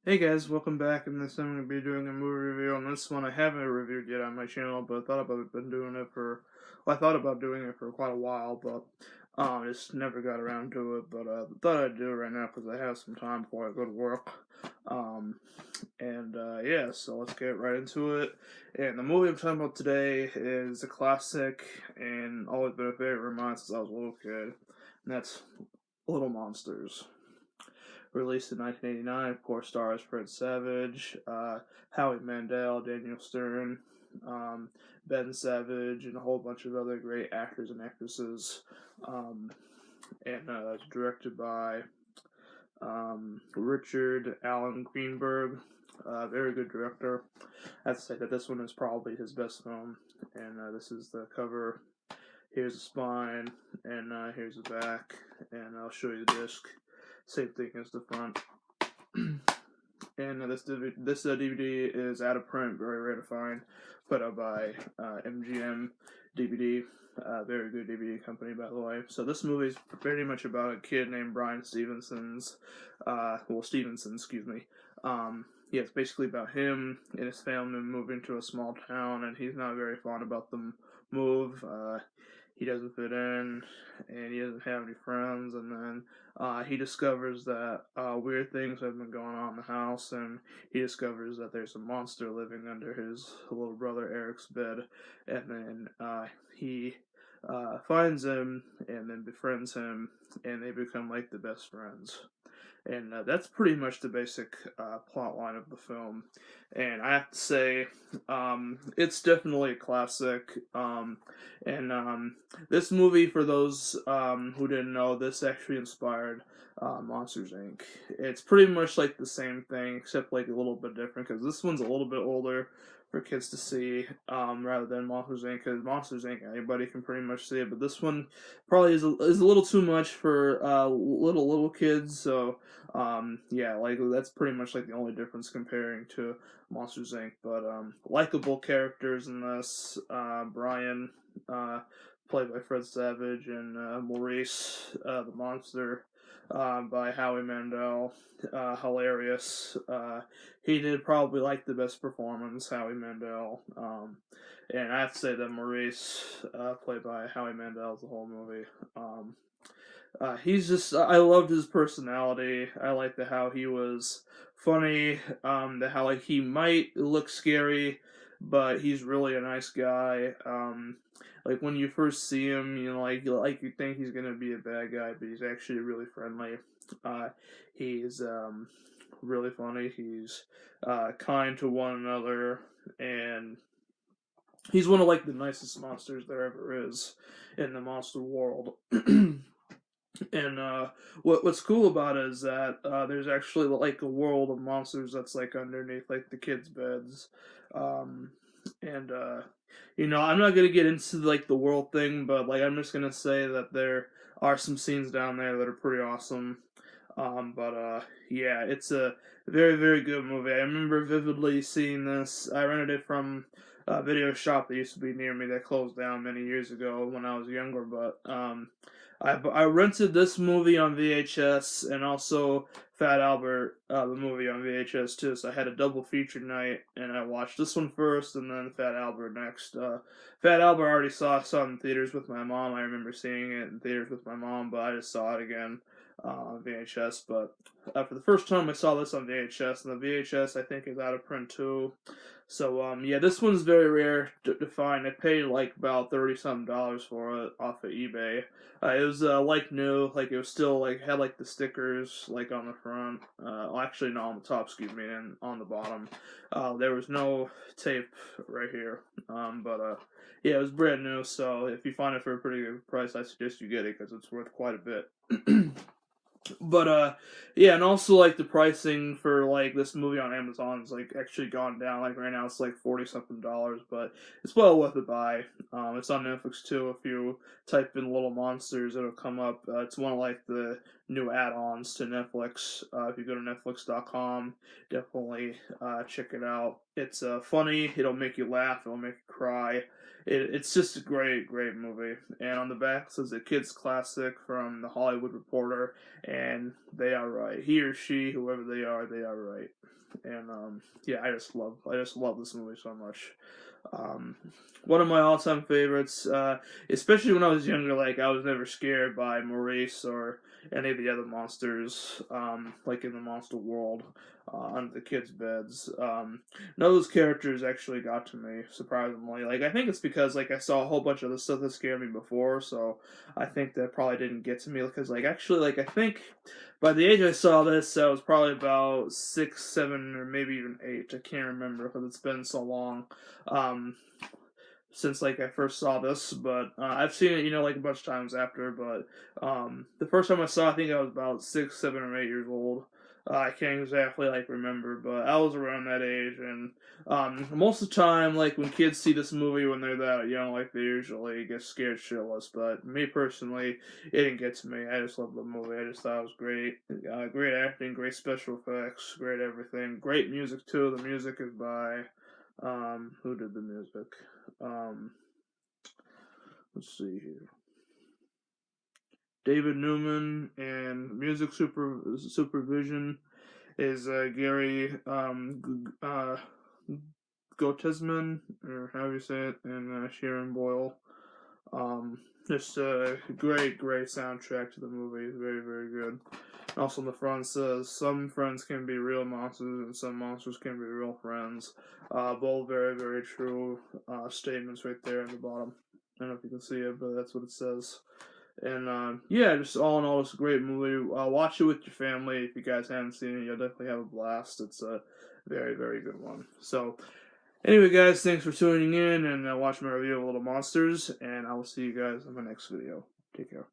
Hey guys, welcome back. In this, I'm going to be doing a movie review on this one. I haven't reviewed yet on my channel, but I thought about been doing it for. Well, I thought about doing it for quite a while, but just never got around to it. But thought I'd do it right now because I have some time before I go to work. Um, yeah, so let's get right into it. And the movie I'm talking about today is a classic and always been a favorite of mine since I was a little kid, and that's Little Monsters. Released in 1989, of course, stars Fred Savage, Howie Mandel, Daniel Stern, um, Ben Savage, and a whole bunch of other great actors and actresses. Um, and Directed by Richard Allen Greenberg. Very good director. I have to say that this one is probably his best film. And this is the cover. Here's the spine, and here's the back, and I'll show you the disc. Same thing as the front. And this DVD is out of print, very rare to find, put out by MGM DVD, very good DVD company, by the way. So this movie is pretty much about a kid named Brian Stevenson, excuse me. Yeah, it's basically about him and his family moving to a small town, and he's not very fond about the move. He doesn't fit in, and he doesn't have any friends, and then he discovers that weird things have been going on in the house, and he discovers that there's a monster living under his little brother Eric's bed, and then he finds him and then befriends him, and they become like the best friends. And that's pretty much the basic plot line of the film. And I have to say, it's definitely a classic. This movie, for those who didn't know, this actually inspired Monsters Inc. It's pretty much like the same thing, except like a little bit different because this one's a little bit older for kids to see, rather than Monsters Inc. Because Monsters Inc. anybody can pretty much see it, but this one probably is a little too much for little kids. So yeah, like that's pretty much like the only difference comparing to Monsters Inc. But likable characters in this. Brian, played by Fred Savage, and Maurice, the monster, by Howie Mandel. Hilarious. He did probably like the best performance, Howie Mandel. And I have to say that Maurice, played by Howie Mandel, is the whole movie. He's just, I loved his personality. I liked how he was funny, the how like he might look scary, but he's really a nice guy. Like when you first see him, like you think he's gonna be a bad guy, but he's actually really friendly. He's really funny. He's kind to one another, and he's one of like the nicest monsters there ever is in the monster world. And what's cool about it is that there's actually like a world of monsters that's like underneath like the kids' beds, um, and I'm not gonna get into like the world thing, but like I'm just gonna say that there are some scenes down there that are pretty awesome. But yeah, it's a very very good movie. I remember vividly seeing this. I rented it from a video shop that used to be near me that closed down many years ago when I was younger, but I rented this movie on VHS and also Fat Albert, the movie on VHS too. So I had a double feature night, and I watched this one first, and then Fat Albert next. Fat Albert I already saw in theaters with my mom. I remember seeing it in theaters with my mom, but I just saw it again on VHS. But for the first time, I saw this on VHS, and the VHS I think is out of print too. So yeah, this one's very rare to find. I paid like about $30 for it off of eBay. It was like new, like it was still like had like the stickers like on the front. Well, actually, no, on the top, excuse me, and on the bottom. There was no tape right here. But yeah, it was brand new. So if you find it for a pretty good price, I suggest you get it because it's worth quite a bit. But yeah, and also like the pricing for like this movie on Amazon is like actually gone down. Like right now it's like 40 something dollars, but it's well worth a buy. It's on Netflix too. If you type in Little Monsters, it'll come up. It's one of like the new add-ons to Netflix. If you go to Netflix.com, definitely check it out. It's funny. It'll make you laugh. It'll make you cry. It's just a great, great movie. And on the back it says a kids classic from the Hollywood Reporter, and they are right. He or she, whoever they are right. And yeah, I just love this movie so much. Um, One of my all-time favorites, especially when I was younger. Like I was never scared by Maurice or any of the other monsters, like in the monster world, under the kids' beds. None of those characters actually got to me, surprisingly. Like I think it's because like I saw a whole bunch of the stuff that scared me before, so I think that probably didn't get to me. Because like actually, like I think by the age I saw this, I was probably about 6, 7, or maybe even 8. I can't remember because it's been so long. Um, since like I first saw this, but I've seen it, like a bunch of times after. But the first time I saw, I think I was about 6, 7, or 8 years old. I can't exactly like remember, but I was around that age, and most of the time, like when kids see this movie when they're that young, like they usually get scared shitless. But me personally, it didn't get to me. I just loved the movie. I just thought it was great, great acting, great special effects, great everything, great music too. The music is by who did the music? Um, let's see here. David Newman, and music supervision is Gary Gottesman, or however you say it, and Sharon Boyle. Just a great, great soundtrack to the movie. Very, very good. Also, on the front says, some friends can be real monsters and some monsters can be real friends. Both very, very true statements right there in the bottom. I don't know if you can see it, but that's what it says. And yeah, just all in all, it's a great movie. Watch it with your family. If you guys haven't seen it, you'll definitely have a blast. It's a very, very good one. So, anyway, guys, thanks for tuning in and watching my review of Little Monsters, and I will see you guys in my next video. Take care.